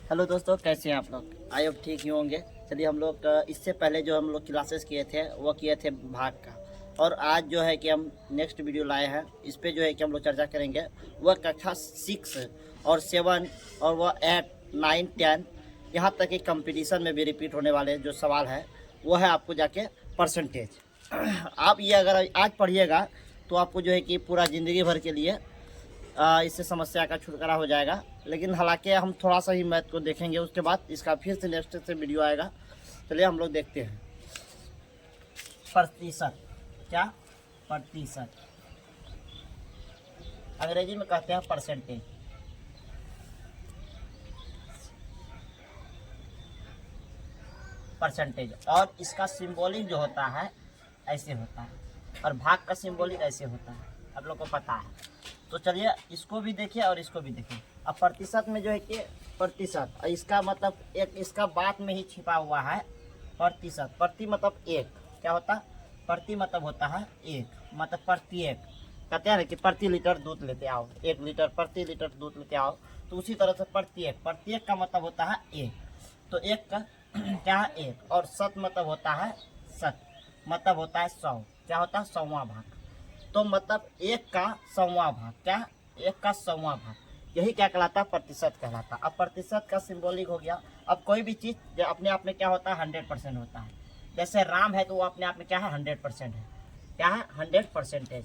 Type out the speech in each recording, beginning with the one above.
Hello दोस्तों, कैसे हैं आप लोग? आई होप ठीक ही होंगे। चलिए, हम लोग इससे पहले जो हम लोग क्लासेस किए थे वो किए थे भाग का, और आज जो है कि हम नेक्स्ट वीडियो लाए हैं। इस पे जो है कि हम लोग चर्चा करेंगे वह कक्षा 6 और 7 और वह 8, 9, 10 यहाँ तक कि कंपटीशन में भी रिपीट होने वाले जो सवाल है वो है आपको जाके परसेंटेज। आप ये अगर आज पढ़िएगा तो आपको जो है कि पूरा ज़िंदगी भर के लिए इससे समस्या का छुटकारा हो जाएगा। लेकिन हालांकि हम थोड़ा सा ही मैथ को देखेंगे, उसके बाद इसका फिर से नेक्स्ट से वीडियो आएगा। चलिए हम लोग देखते हैं। प्रतिशत, क्या प्रतिशत अंग्रेजी में कहते हैं परसेंटेज। परसेंटेज और इसका सिंबॉलिक जो होता है ऐसे होता है, और भाग का सिंबॉलिक ऐसे होता है, आप लोग को पता है। तो चलिए इसको भी देखिए और इसको भी देखिए। अब प्रतिशत में जो है कि प्रतिशत, इसका मतलब एक इसका बात में ही छिपा हुआ है प्रतिशत। प्रति मतलब एक, क्या होता है? प्रति मतलब होता है एक, मतलब प्रत्येक। कहते हैं ना कि प्रति लीटर दूध लेते आओ, 1 लीटर प्रति लीटर दूध लेते आओ। तो उसी तरह से प्रत्येक, प्रत्येक का मतलब होता है एक। तो एक का क्या है? एक। और शत मतलब होता है शत, मतलब होता है 100, क्या होता है? 100वां भाग। तो मतलब एक का 100वां भाग, क्या? एक का 100वां भाग, यही क्या कहलाता है? प्रतिशत कहलाता है। अब प्रतिशत का सिंबॉलिक हो गया। अब कोई भी चीज़ अपने आप में क्या होता है? 100% होता है। जैसे राम है तो वो अपने आप में क्या है? 100% है, क्या है? 100% है।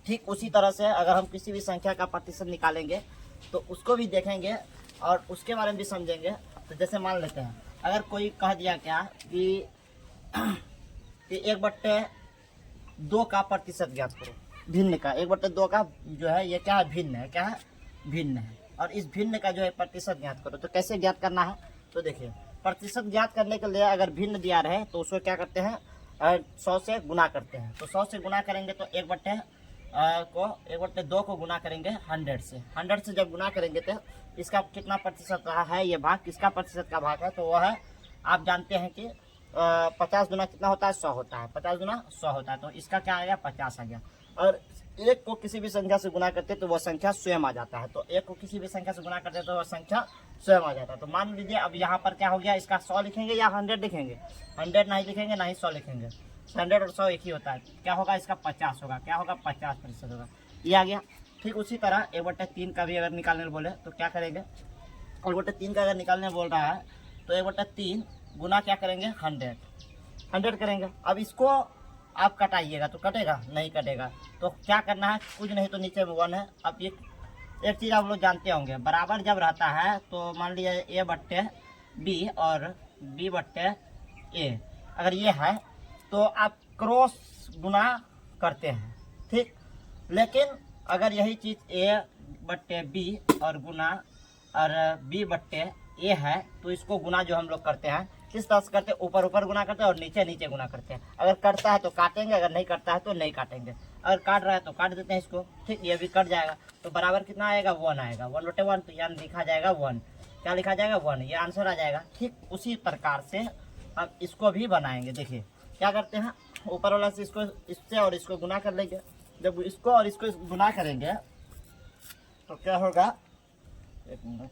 ठीक उसी तरह से अगर हम किसी भी संख्या का प्रतिशत निकालेंगे तो उसको भी देखेंगे और उसके बारे में भी समझेंगे। तो जैसे मान लेते हैं, अगर कोई कह दिया क्या कि 1/2 का प्रतिशत ज्ञात करो, भिन्न का 1/2 का जो है ये क्या है? भिन्न है, क्या है? भिन्न है। और इस भिन्न का जो है प्रतिशत ज्ञात करो। तो कैसे ज्ञात करना है? तो देखिए, प्रतिशत ज्ञात करने के लिए अगर भिन्न दिया रहे तो उसको क्या करते हैं? 100 से गुना करते हैं। तो 100 से गुना करेंगे तो 1/2 को गुना करेंगे 100 से। 100 से जब गुना करेंगे तो इसका कितना प्रतिशत रहा है? ये भाग किसका प्रतिशत का भाग है? तो वह है, आप जानते हैं कि 50 गुना कितना होता है? 100 होता है। 50 गुना 100 होता है, तो इसका क्या आ गया? 50 आ गया। और एक को किसी भी संख्या से गुना करते तो वह संख्या स्वयं आ जाता है। तो एक को किसी भी संख्या से गुना करते तो वह संख्या स्वयं आ जाता है। तो मान लीजिए अब यहाँ पर क्या हो गया? इसका 100 लिखेंगे या 100 लिखेंगे? 100 नहीं लिखेंगे, ना ही 100 लिखेंगे। 100 और 100 एक ही होता है। क्या होगा? इसका 50 होगा। क्या होगा? 50% होगा। ये आ गया। ठीक उसी तरह 1/3 का भी अगर निकालने बोले तो क्या करेंगे? 1/3 का अगर निकालने बोल रहा है तो 1/3 गुना क्या करेंगे? 100 करेंगे। अब इसको आप कटाइएगा तो कटेगा? नहीं कटेगा। तो क्या करना है? कुछ नहीं तो नीचे में 1 है। अब एक चीज़ आप लोग जानते होंगे, बराबर जब रहता है तो मान लीजिए A/B और B/A अगर ये है तो आप क्रॉस गुना करते हैं, ठीक। लेकिन अगर यही चीज़ A/B और गुना और B/A है तो इसको गुना जो हम लोग करते हैं किस तरह से करते हैं? ऊपर ऊपर गुना करते हैं और नीचे नीचे गुना करते हैं। अगर कटता है तो काटेंगे, अगर नहीं कटता है तो नहीं काटेंगे। अगर काट रहा है तो काट देते हैं इसको, ठीक। ये भी कट जाएगा तो बराबर कितना आएगा? 1 आएगा। 1/1 तो यहाँ लिखा जाएगा 1। क्या लिखा जाएगा? 1। ये आंसर आ जाएगा। ठीक उसी प्रकार से अब इसको भी बनाएंगे। देखिए क्या करते हैं, ऊपर वाला से इसको इससे और इसको गुना कर लेंगे। जब इसको और इसको गुना करेंगे तो क्या होगा? एक मिनट,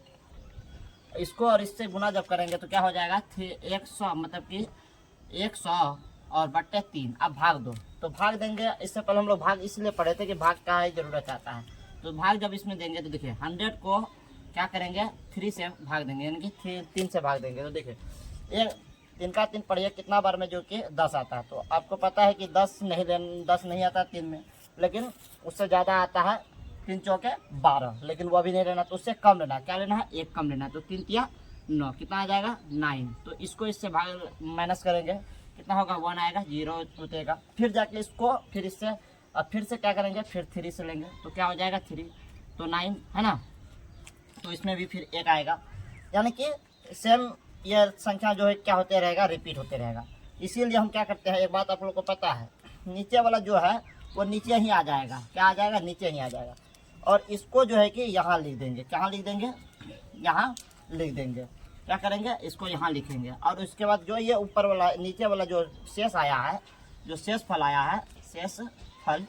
इसको और इससे गुना जब करेंगे तो क्या हो जाएगा? 100, मतलब कि 100 और बट्टे 3। अब भाग दो तो भाग देंगे। इससे पहले हम लोग भाग इसलिए पढ़े थे कि भाग का ही जरूरत आता है। तो भाग जब इसमें देंगे तो देखिए 100 को क्या करेंगे? 3 से भाग देंगे, यानी कि 3 से भाग देंगे। तो देखिए 3 का 3 पढ़िए कितना बार में, जो कि 10 आता है। तो आपको पता है कि 10 नहीं आता 3 में, लेकिन उससे ज़्यादा आता है 3 चौके 12, लेकिन वो भी नहीं लेना। तो उससे कम लेना है। क्या लेना है? 1 कम लेना है। तो 3 तिया 9, कितना आ जाएगा? 9। तो इसको इससे भाग माइनस करेंगे, कितना होगा? 1 आएगा, 0 उठेगा। फिर जाके इसको फिर इससे अब फिर से क्या करेंगे? फिर 3 से लेंगे तो क्या हो जाएगा? 3 तो 9 है ना। तो इसमें भी फिर 1 आएगा, यानी कि सेम ये संख्या जो है क्या होते रहेगा? रिपीट होते रहेगा। इसीलिए हम क्या करते हैं, एक बात आप लोग को पता है, नीचे वाला जो है वो नीचे ही आ जाएगा। क्या आ जाएगा? नीचे ही आ जाएगा। और इसको जो है कि यहाँ लिख देंगे। कहाँ लिख देंगे? यहाँ लिख देंगे। क्या करेंगे? इसको यहाँ लिखेंगे। और उसके बाद जो ये ऊपर वाला नीचे वाला जो शेष आया है, जो शेष फल आया है, शेष फल,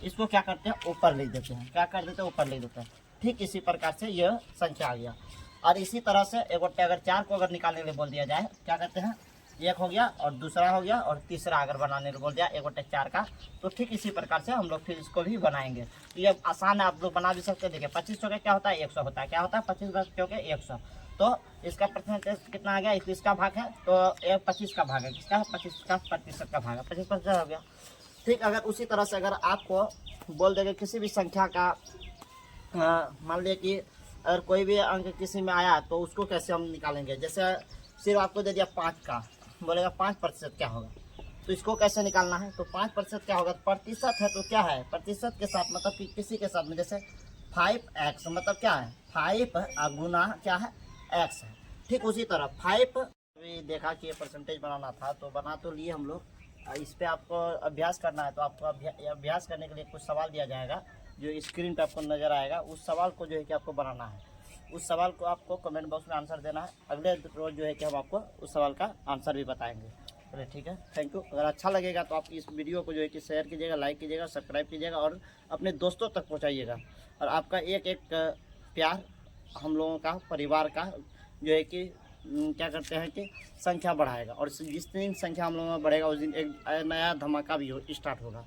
इसको क्या करते हैं? ऊपर लिख देते हैं। क्या कर देते हैं? ऊपर लिख देते हैं। ठीक इसी प्रकार से यह संख्या आ गया। और इसी तरह से एक गोटे अगर 4 को अगर निकालने के लिए बोल दिया जाए, क्या कहते हैं, एक हो गया और दूसरा हो गया और तीसरा अगर बनाने को बोल दिया एक गोटे 4 का, तो ठीक इसी प्रकार से हम लोग फिर इसको भी बनाएंगे। तो ये आसान है, आप लोग बना भी सकते हैं। देखिए 25 चौके क्या होता है, 100 होता है। क्या होता है, 25 चौके 100। तो इसका परसेंटेज कितना आ गया, 21 का भाग है, तो ये 25 का भाग है, किसका, 25 का प्रतिशत का भाग है, 25% हो गया। ठीक, अगर उसी तरह से अगर आपको बोल देंगे किसी भी संख्या का, मान लिया कि अगर कोई भी अंक किसी में आया तो उसको कैसे हम निकालेंगे। जैसे सिर्फ आपको दे दिया 5 का, बोलेगा 5% क्या होगा, तो इसको कैसे निकालना है। तो 5% क्या होगा, प्रतिशत है तो क्या है, प्रतिशत के साथ मतलब कि किसी के साथ में, जैसे 5x मतलब क्या है, 5 गुना क्या है, x है। ठीक उसी तरह 5 अभी देखा कि ये परसेंटेज बनाना था तो बना तो लिए हम लोग। इस पे आपको अभ्यास करना है, तो आपको अभ्यास करने के लिए कुछ सवाल दिया जाएगा जो स्क्रीन पे आपको नज़र आएगा। उस सवाल को जो है कि आपको बनाना है, उस सवाल को आपको कमेंट बॉक्स में आंसर देना है। अगले रोज जो है कि हम आपको उस सवाल का आंसर भी बताएंगे। चलिए ठीक है, थैंक यू। अगर अच्छा लगेगा तो आप इस वीडियो को जो है कि शेयर कीजिएगा, लाइक कीजिएगा, सब्सक्राइब कीजिएगा और अपने दोस्तों तक पहुँचाइएगा। और आपका एक एक प्यार हम लोगों का, परिवार का जो है कि क्या करते हैं कि संख्या बढ़ाएगा। और जिस दिन संख्या हम लोगों में बढ़ेगा उस दिन एक नया धमाका भी स्टार्ट होगा।